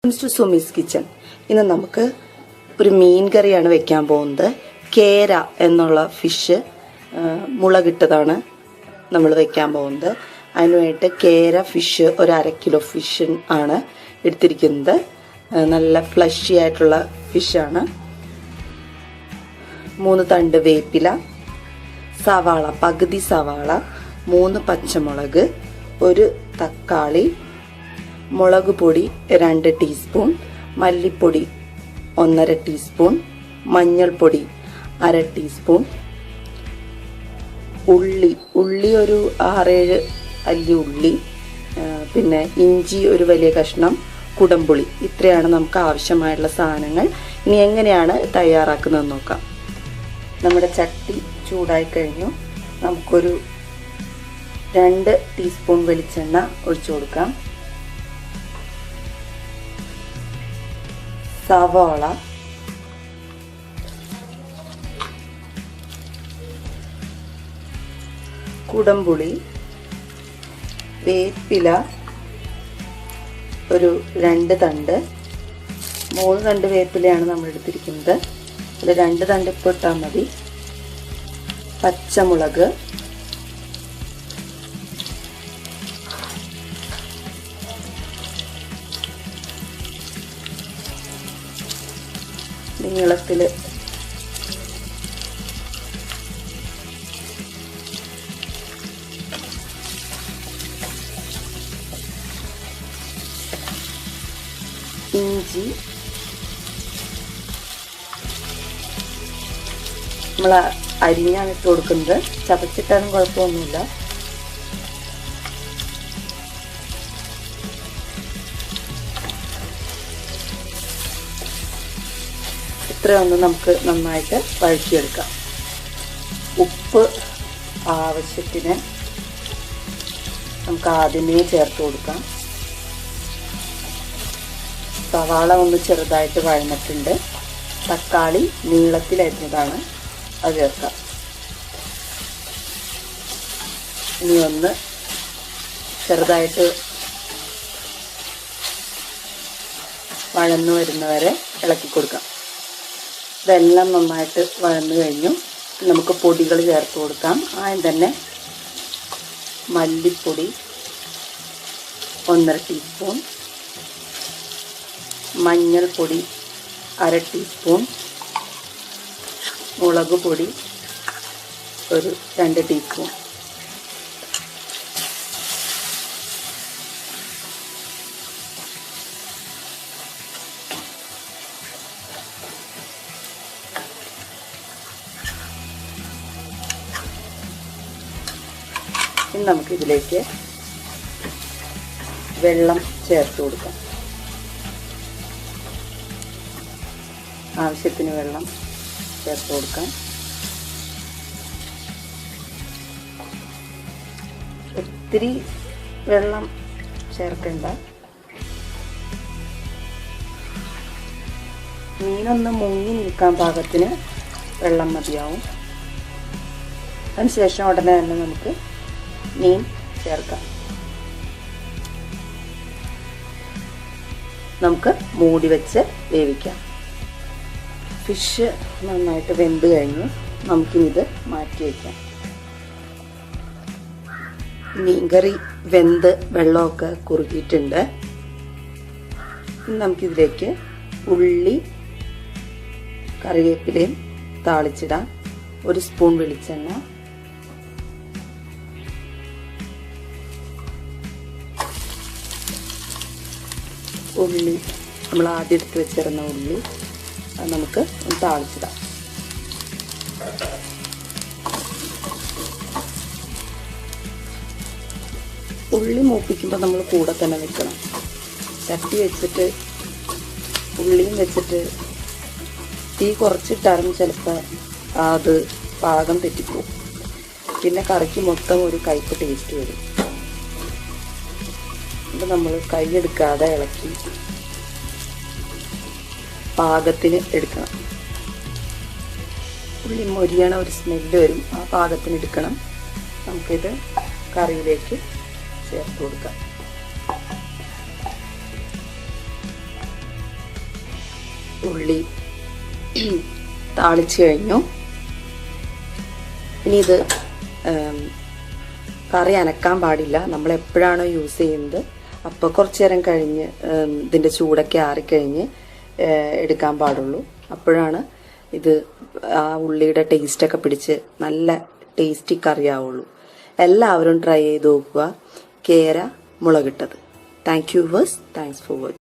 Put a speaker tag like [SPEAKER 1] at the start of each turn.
[SPEAKER 1] To Sumi's kitchen. ഇന്ന് നമുക്ക് ഒരു മീൻ കറിയാണ് വെക്കാൻ പോകുന്നത്. കേര എന്നുള്ള ഫിഷ് മുളകിട്ടതാണ് നമ്മൾ വെക്കാൻ പോകുന്നത്. അതിനുവേണ്ടി കേര ഫിഷ് ഒരു 1/2 കിലോ ഫിഷ് ആണ് എടുത്തിരിക്കുന്നത്. നല്ല ഫ്ലഷി ആയിട്ടുള്ള ഫിഷാണ്. 3 തണ്ട് വേപ്പില, സവാള പകുതി സവാള, 3 പച്ചമുളക്, 1 തക്കാളി, മുളക് പൊടി 2 ടീസ്പൂൺ, മല്ലിപ്പൊടി 1/2 ടീസ്പൂൺ, മഞ്ഞൾപ്പൊടി 1/2 ടീസ്പൂൺ, ഉള്ളി ഒരു 6-7 അല്ലി ഉള്ളി, പിന്നെ ഇഞ്ചി ഒരു വലിയ കഷ്ണം, കുടംപുളി. ഇത്രയാണ് നമുക്ക് ആവശ്യമായിട്ടുള്ള സാധനങ്ങൾ. ഇനി എങ്ങനെയാണ് തയ്യാറാക്കുന്നതെന്ന് നോക്കാം. നമ്മുടെ ചട്ടി ചൂടായി കഴിഞ്ഞു. നമുക്കൊരു 2 ടീസ്പൂൺ വെളിച്ചെണ്ണ ഒഴിച്ചു കൊടുക്കാം. സവാള, കുടംപുളി, വേപ്പില ഒരു 2 തണ്ട്, 3 തണ്ട് വേപ്പിലയാണ് നമ്മൾ എടുത്തിരിക്കുന്നത്. അതിൽ 2 തണ്ട് ഇപ്പോൾ ഇട്ടാൽ മതി. പച്ചമുളക്, നീളത്തിൽ ഇഞ്ചി, നമ്മൾ അരിഞ്ഞാണ് ഇട്ട് കൊടുക്കുന്നത്. ചതച്ചിട്ടാലും കുഴപ്പമൊന്നുമില്ല. ഇത്രയൊന്ന് നമുക്ക് നന്നായിട്ട് വഴറ്റിയെടുക്കാം. ഉപ്പ് ആവശ്യത്തിന് നമുക്ക് ആദ്യമേ ചേർത്ത് കൊടുക്കാം. സവാള ഒന്ന് ചെറുതായിട്ട് വഴന്നിട്ടുണ്ട്. തക്കാളി നീളത്തിലരിഞ്ഞതാണ്, അത് ചേർക്കാം. ഇനി ഒന്ന് ചെറുതായിട്ട് വഴന്നു വരുന്നവരെ ഇളക്കി കൊടുക്കാം. ഇതെല്ലാം നന്നായിട്ട് വഴന്നു കഴിഞ്ഞു. നമുക്ക് പൊടികൾ ചേർത്ത് കൊടുക്കാം. ആദ്യം തന്നെ മല്ലിപ്പൊടി 1/2 ടീസ്പൂൺ, മഞ്ഞൾപ്പൊടി 1/2 ടീസ്പൂൺ, മുളക് പൊടി ഒരു 2 ടീസ്പൂൺ. ഇനി നമുക്കിതിലേക്ക് വെള്ളം ചേർത്ത് കൊടുക്കാം. ആവശ്യത്തിന് വെള്ളം ചേർത്ത് കൊടുക്കാം. ഒത്തിരി വെള്ളം ചേർക്കണ്ട. മീനൊന്ന് മുങ്ങി നിൽക്കാൻ പാകത്തിന് വെള്ളം മതിയാവും. അതിനുശേഷം ഉടനെ തന്നെ നമുക്ക് മീൻ ചേർക്കാം. നമുക്ക് മൂടി വെച്ച് വേവിക്കാം. ഫിഷ് നന്നായിട്ട് വെന്ത് കഴിഞ്ഞു. നമുക്കിത് മാറ്റി വയ്ക്കാം. മീൻകറി വെന്ത് വെള്ളമൊക്കെ കുറുകിയിട്ടുണ്ട്. നമുക്കിതിലേക്ക് ഉള്ളി കറിവേപ്പിലയും താളിച്ചിടാം. 1 സ്പൂൺ വെളിച്ചെണ്ണ, ഉള്ളി നമ്മൾ ആദ്യം എടുത്ത് വെച്ചിരുന്ന ഉള്ളി അത് നമുക്ക് താളിച്ചിടാം. ഉള്ളി മൂപ്പിക്കുമ്പോൾ നമ്മൾ കൂടെ തന്നെ വെക്കണം. ചട്ടി വെച്ചിട്ട് ഉള്ളിയും വെച്ചിട്ട് തീ കുറച്ചിട്ടാലും ചിലപ്പോൾ അത് പാകം തെറ്റിപ്പോവും. പിന്നെ കറിക്ക് മൊത്തം ഒരു കയ്പ്പ് ടേസ്റ്റ് വരും. ഇത് നമ്മൾ കൈയെടുക്കാതെ ഇളക്കി പാകത്തിന് എടുക്കണം. ഉള്ളി മൊരിയണ ഒരു സ്മെല്ല് വരും. ആ പാകത്തിന് എടുക്കണം. നമുക്കിത് കറിയിലേക്ക് ചേർത്ത് കൊടുക്കാം. ഉള്ളി താളിച്ച് കഴിഞ്ഞു. ഇനി ഇത് കറി അനക്കാൻ പാടില്ല. നമ്മൾ എപ്പോഴാണോ യൂസ് ചെയ്യുന്നത് അപ്പോൾ കുറച്ച് നേരം കഴിഞ്ഞ് ഇതിൻ്റെ ചൂടൊക്കെ ആറിക്കഴിഞ്ഞ് എടുക്കാൻ പാടുള്ളൂ. അപ്പോഴാണ് ഇത് ആ ഉള്ളിയുടെ ടേസ്റ്റൊക്കെ പിടിച്ച് നല്ല ടേസ്റ്റി കറിയാവുള്ളൂ. എല്ലാവരും ട്രൈ ചെയ്ത് നോക്കുക കേര മുളകിട്ടത്. Thank you viewers. Thanks for watching.